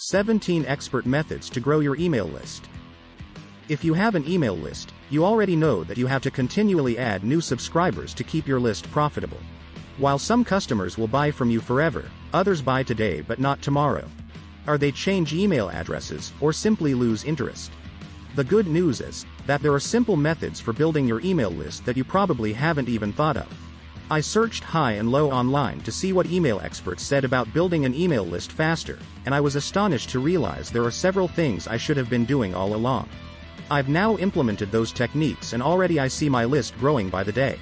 17 Expert Methods to Grow Your Email List. If you have an email list, you already know that you have to continually add new subscribers to keep your list profitable. While some customers will buy from you forever, others buy today but not tomorrow. Or they change email addresses, or simply lose interest. The good news is that there are simple methods for building your email list that you probably haven't even thought of. I searched high and low online to see what email experts said about building an email list faster, and I was astonished to realize there are several things I should have been doing all along. I've now implemented those techniques and already I see my list growing by the day.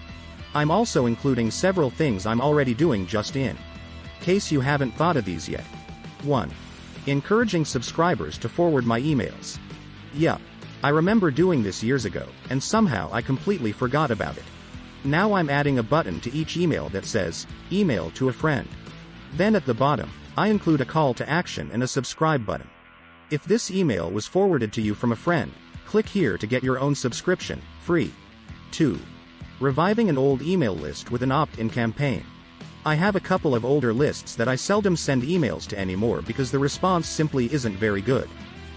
I'm also including several things I'm already doing just in case you haven't thought of these yet. 1. Encouraging subscribers to forward my emails. Yup. I remember doing this years ago, and somehow I completely forgot about it. Now I'm adding a button to each email that says, "Email to a friend." Then at the bottom, I include a call to action and a subscribe button. If this email was forwarded to you from a friend, click here to get your own subscription, free. 2. Reviving an old email list with an opt-in campaign. I have a couple of older lists that I seldom send emails to anymore because the response simply isn't very good.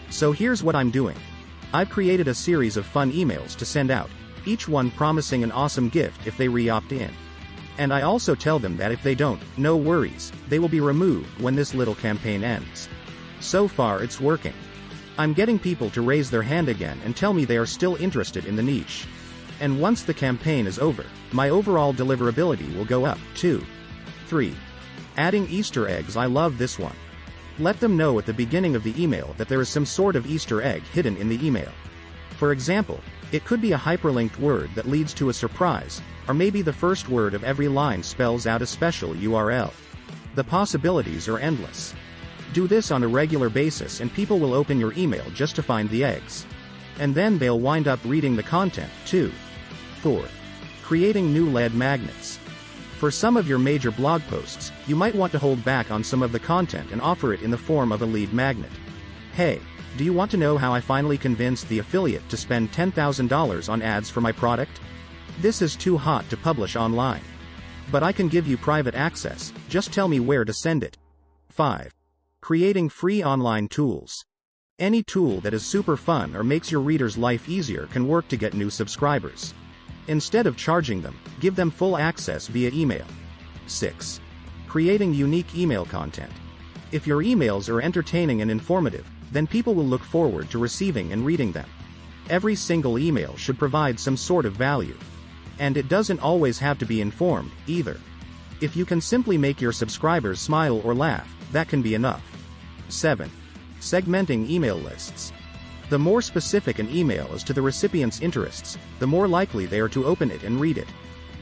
So here's what I'm doing. I've created a series of fun emails to send out, each one promising an awesome gift if they re-opt in. And I also tell them that if they don't, no worries, they will be removed when this little campaign ends. So far it's working. I'm getting people to raise their hand again and tell me they are still interested in the niche. And once the campaign is over, my overall deliverability will go up, too. 3. Adding Easter eggs. I love this one. Let them know at the beginning of the email that there is some sort of Easter egg hidden in the email. For example, it could be a hyperlinked word that leads to a surprise, or maybe the first word of every line spells out a special URL. The possibilities are endless. Do this on a regular basis and people will open your email just to find the eggs. And then they'll wind up reading the content, too. 4. Creating new lead magnets. For some of your major blog posts, you might want to hold back on some of the content and offer it in the form of a lead magnet. Hey, do you want to know how I finally convinced the affiliate to spend $10,000 on ads for my product? This is too hot to publish online. But I can give you private access, just tell me where to send it. 5. Creating free online tools. Any tool that is super fun or makes your reader's life easier can work to get new subscribers. Instead of charging them, give them full access via email. 6. Creating unique email content. If your emails are entertaining and informative, then people will look forward to receiving and reading them. Every single email should provide some sort of value. And it doesn't always have to be informed, either. If you can simply make your subscribers smile or laugh, that can be enough. 7. Segmenting email lists. The more specific an email is to the recipient's interests, the more likely they are to open it and read it.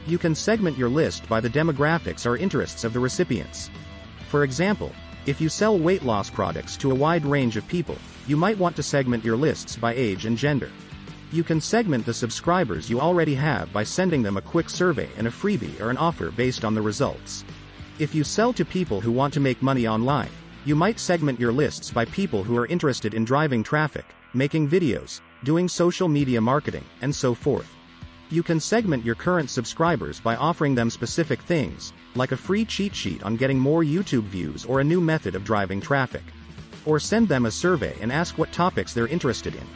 You can segment your list by the demographics or interests of the recipients. For example, if you sell weight loss products to a wide range of people, you might want to segment your lists by age and gender. You can segment the subscribers you already have by sending them a quick survey and a freebie or an offer based on the results. If you sell to people who want to make money online, you might segment your lists by people who are interested in driving traffic, making videos, doing social media marketing, and so forth. You can segment your current subscribers by offering them specific things, like a free cheat sheet on getting more YouTube views or a new method of driving traffic. Or send them a survey and ask what topics they're interested in.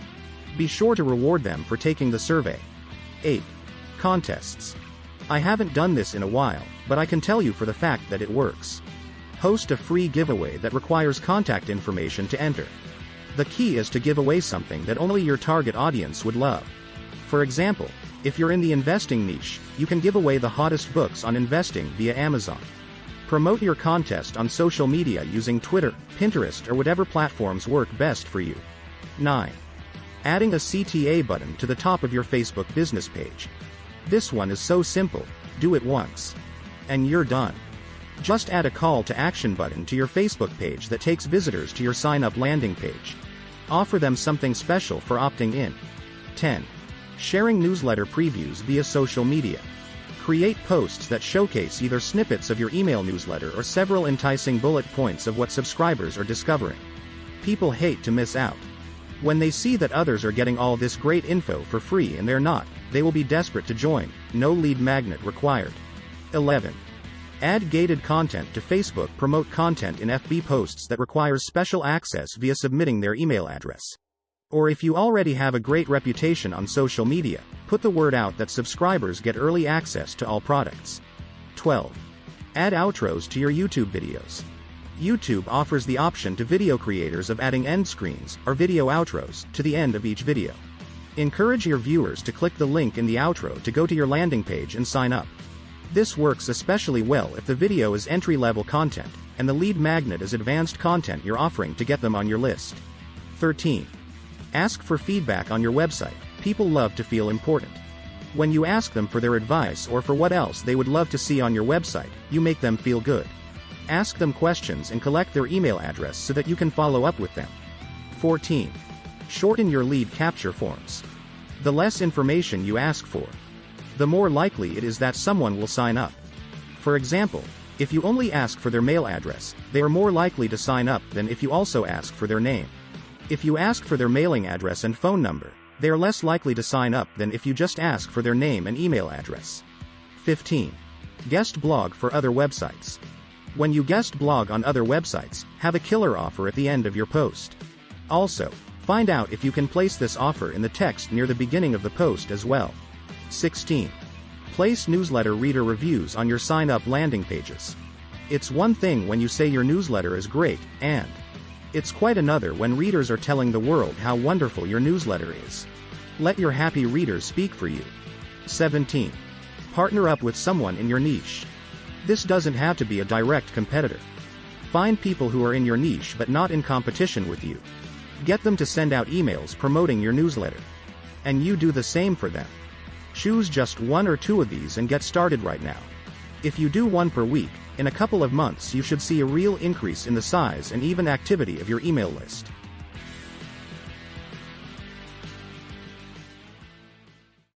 Be sure to reward them for taking the survey. 8. Contests. I haven't done this in a while, but I can tell you for the fact that it works. Host a free giveaway that requires contact information to enter. The key is to give away something that only your target audience would love. For example, if you're in the investing niche, you can give away the hottest books on investing via Amazon. Promote your contest on social media using Twitter, Pinterest, or whatever platforms work best for you. 9. Adding a CTA button to the top of your Facebook business page. This one is so simple, do it once. And you're done. Just add a call to action button to your Facebook page that takes visitors to your sign-up landing page. Offer them something special for opting in. 10. Sharing newsletter previews via social media. Create posts that showcase either snippets of your email newsletter or several enticing bullet points of what subscribers are discovering. People hate to miss out. When they see that others are getting all this great info for free and they're not, they will be desperate to join. No lead magnet required. 11. Add gated content to Facebook. Promote content in FB posts that requires special access via submitting their email address. Or if you already have a great reputation on social media, put the word out that subscribers get early access to all products. 12. Add outros to your YouTube videos. YouTube offers the option to video creators of adding end screens, or video outros, to the end of each video. Encourage your viewers to click the link in the outro to go to your landing page and sign up. This works especially well if the video is entry-level content, and the lead magnet is advanced content you're offering to get them on your list. 13. Ask for feedback on your website. People love to feel important. When you ask them for their advice or for what else they would love to see on your website, you make them feel good. Ask them questions and collect their email address so that you can follow up with them. 14. Shorten your lead capture forms. The less information you ask for, the more likely it is that someone will sign up. For example, if you only ask for their mail address, they are more likely to sign up than if you also ask for their name. If you ask for their mailing address and phone number, they are less likely to sign up than if you just ask for their name and email address. 15. Guest blog for other websites. When you guest blog on other websites, have a killer offer at the end of your post. Also, find out if you can place this offer in the text near the beginning of the post as well. 16. Place newsletter reader reviews on your sign-up landing pages. It's one thing when you say your newsletter is great, and it's quite another when readers are telling the world how wonderful your newsletter is. Let your happy readers speak for you. 17. Partner up with someone in your niche. This doesn't have to be a direct competitor. Find people who are in your niche but not in competition with you. Get them to send out emails promoting your newsletter. And you do the same for them. Choose just one or two of these and get started right now. If you do one per week, in a couple of months you should see a real increase in the size and even activity of your email list.